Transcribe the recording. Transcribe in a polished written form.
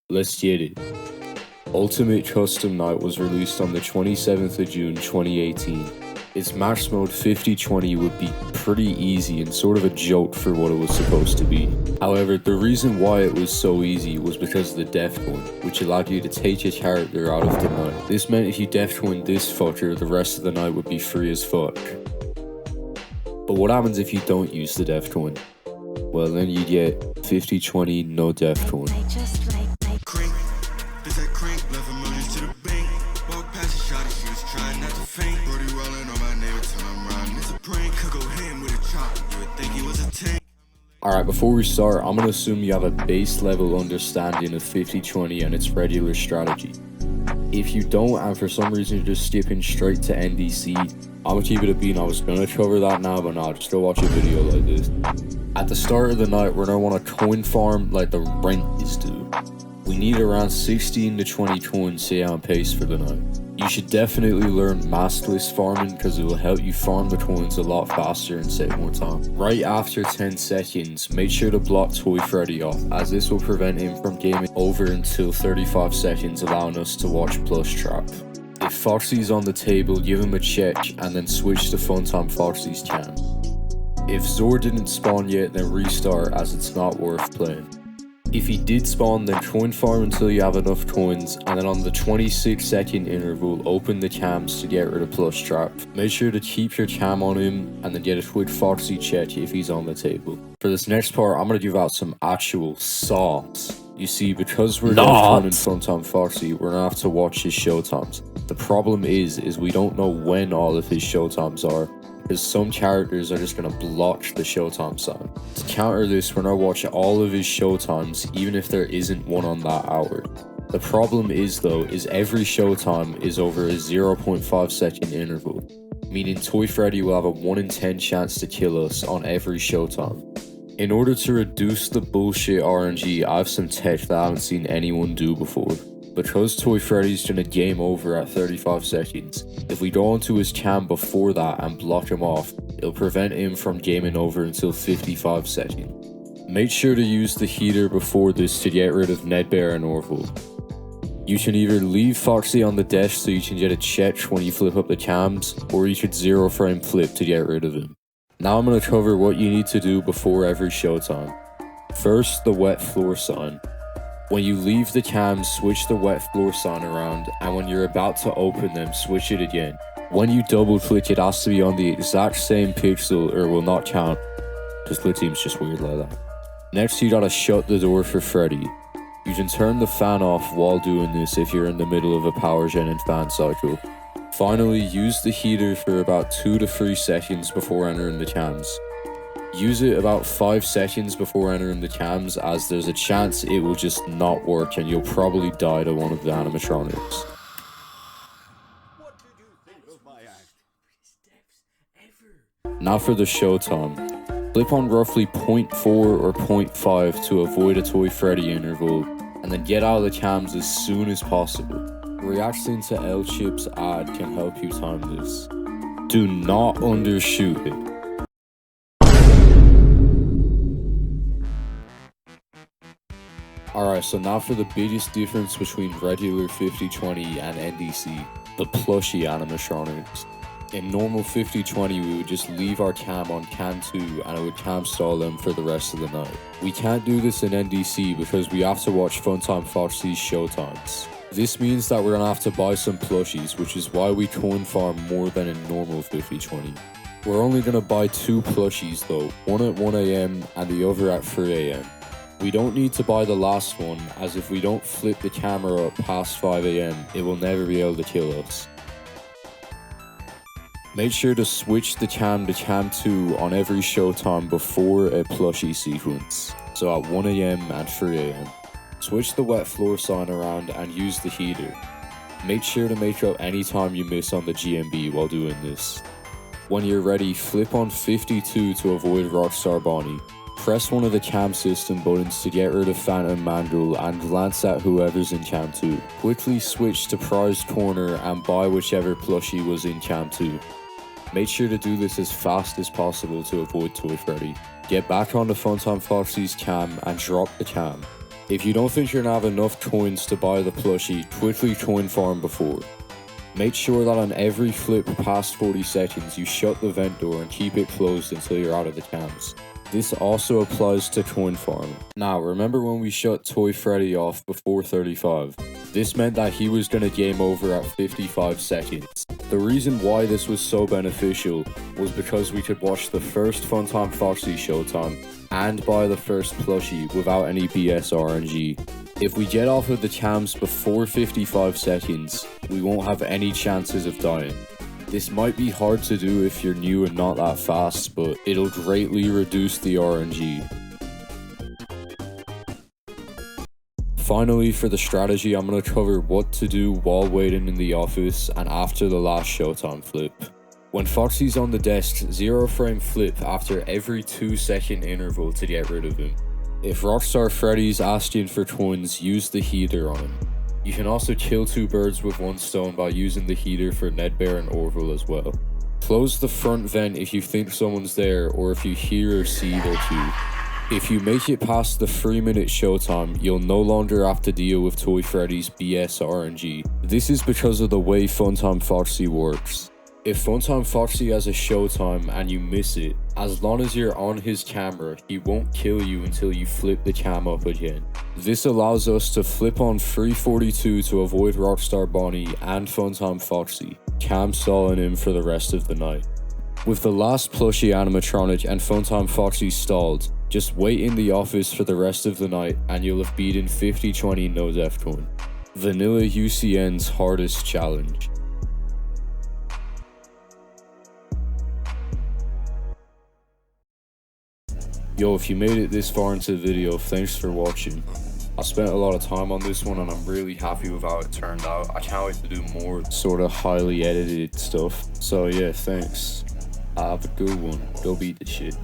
Let's get it. Ultimate Custom Night was released on the 27th of June 2018. Its match mode 50-20 would be pretty easy and sort of a joke for what it was supposed to be. However, the reason why it was so easy was because of the death coin, which allowed you to take your character out of the night. This meant if you death coin this fucker, the rest of the night would be free as fuck. But what happens if you don't use the death coin? Well, then you get 50-20 no death coin. Alright, before we start, I'm gonna assume you have a base level understanding of 50-20 and its regular strategy. If you don't, and for some reason you're just skipping straight to NDC, I'm gonna keep it a bean. I was gonna cover that now, but nah, just go watch a video like this. At the start of the night, we're gonna want to coin farm like the rent is due. We need around 16 to 20 coins to stay on pace for the night. You should definitely learn maskless farming because it will help you farm the coins a lot faster and save more time. Right after 10 seconds, make sure to block Toy Freddy off, as this will prevent him from gaming over until 35 seconds, allowing us to watch Plush Trap. If Foxy's on the table, give him a check and then switch to Funtime Foxy's cam. If Zor didn't spawn yet, then restart, as it's not worth playing. If he did spawn, then coin farm until you have enough coins, and then on the 26-second interval, open the cams to get rid of Plush Trap. Make sure to keep your cam on him, and then get a quick Foxy check if he's on the table. For this next part, I'm going to give out some actual sauce. You see, because we're not in Funtime Foxy, we're going to have to watch his showtimes. The problem is we don't know when all of his showtimes are, because some characters are just going to block the showtime sign. To counter this, we're going to watch all of his showtimes, even if there isn't one on that hour. The problem is though, every showtime is over a 0.5 second interval, meaning Toy Freddy will have a 1 in 10 chance to kill us on every showtime. In order to reduce the bullshit RNG, I have some tech that I haven't seen anyone do before. Because Toy Freddy's gonna game over at 35 seconds, if we go onto his cam before that and block him off, it'll prevent him from gaming over until 55 seconds. Make sure to use the heater before this to get rid of Nedbear and Orville. You can either leave Foxy on the desk so you can get a check when you flip up the cams, or you could 0-frame flip to get rid of him. Now I'm gonna cover what you need to do before every showtime. First, the wet floor sign. When you leave the cams, switch the wet floor sign around, and when you're about to open them, switch it again. When you double click, it has to be on the exact same pixel or it will not count, because Glitch Team's just weird like that. Next, you gotta shut the door for Freddy. You can turn the fan off while doing this if you're in the middle of a power gen and fan cycle. Finally, use the heater for about 2 to 3 seconds before entering the cams. Use it about 5 seconds before entering the cams, as there's a chance it will just not work and you'll probably die to one of the animatronics. Now for the showtime. Flip on roughly 0.4 or 0.5 to avoid a Toy Freddy interval, and then get out of the cams as soon as possible. Reacting to L-Chip's ad can help you time this. Do not undershoot it. Alright, so now for the biggest difference between regular 50-20 and NDC, the plushie animatronics. In normal 50-20, we would just leave our cam on cam 2 and it would cam stall them for the rest of the night. We can't do this in NDC because we have to watch Funtime Foxy's showtimes. This means that we're gonna have to buy some plushies, which is why we coin farm more than in normal 50-20. We're only gonna buy 2 plushies though, one at 1 AM and the other at 3 AM. We don't need to buy the last one, as if we don't flip the camera up past 5 AM, it will never be able to kill us. Make sure to switch the cam to cam 2 on every showtime before a plushie sequence, so at 1 AM and 3 AM. Switch the wet floor sign around and use the heater. Make sure to make up any time you miss on the GMB while doing this. When you're ready, flip on 52 to avoid Rockstar Bonnie. Press one of the cam system buttons to get rid of Phantom Mandrill and glance at whoever's in cam 2. Quickly switch to prized corner and buy whichever plushie was in cam 2. Make sure to do this as fast as possible to avoid Toy Freddy. Get back onto Funtime Foxy's cam and drop the cam. If you don't think you're gonna have enough coins to buy the plushie, quickly coin farm before. Make sure that on every flip past 40 seconds, you shut the vent door and keep it closed until you're out of the cams. This also applies to coin farm. Now, remember when we shut Toy Freddy off before 35? This meant that he was gonna game over at 55 seconds. The reason why this was so beneficial was because we could watch the first Funtime Foxy showtime and buy the first plushie without any BS RNG. If we get off of the cams before 55 seconds, we won't have any chances of dying. This might be hard to do if you're new and not that fast, but it'll greatly reduce the RNG. Finally, for the strategy, I'm going to cover what to do while waiting in the office and after the last showtime flip. When Foxy's on the desk, 0 frame flip after every 2-second interval to get rid of him. If Rockstar Freddy's asking for coins, use the heater on him. You can also kill 2 birds with 1 stone by using the heater for Nedbear and Orville as well. Close the front vent if you think someone's there or if you hear or see their cue. If you make it past the 3-minute showtime, you'll no longer have to deal with Toy Freddy's BS RNG. This is because of the way Funtime Foxy works. If Funtime Foxy has a showtime and you miss it, as long as you're on his camera, he won't kill you until you flip the cam up again. This allows us to flip on 342 to avoid Rockstar Bonnie and Funtime Foxy, cam stalling him for the rest of the night. With the last plushie animatronic and Funtime Foxy stalled, just wait in the office for the rest of the night and you'll have beaten 50-20 no def coin. Vanilla UCN's hardest challenge. Yo, if you made it this far into the video, thanks for watching. I spent a lot of time on this one and I'm really happy with how it turned out. I can't wait to do more sort of highly edited stuff. So yeah, thanks. Have a good one. Go beat the shit.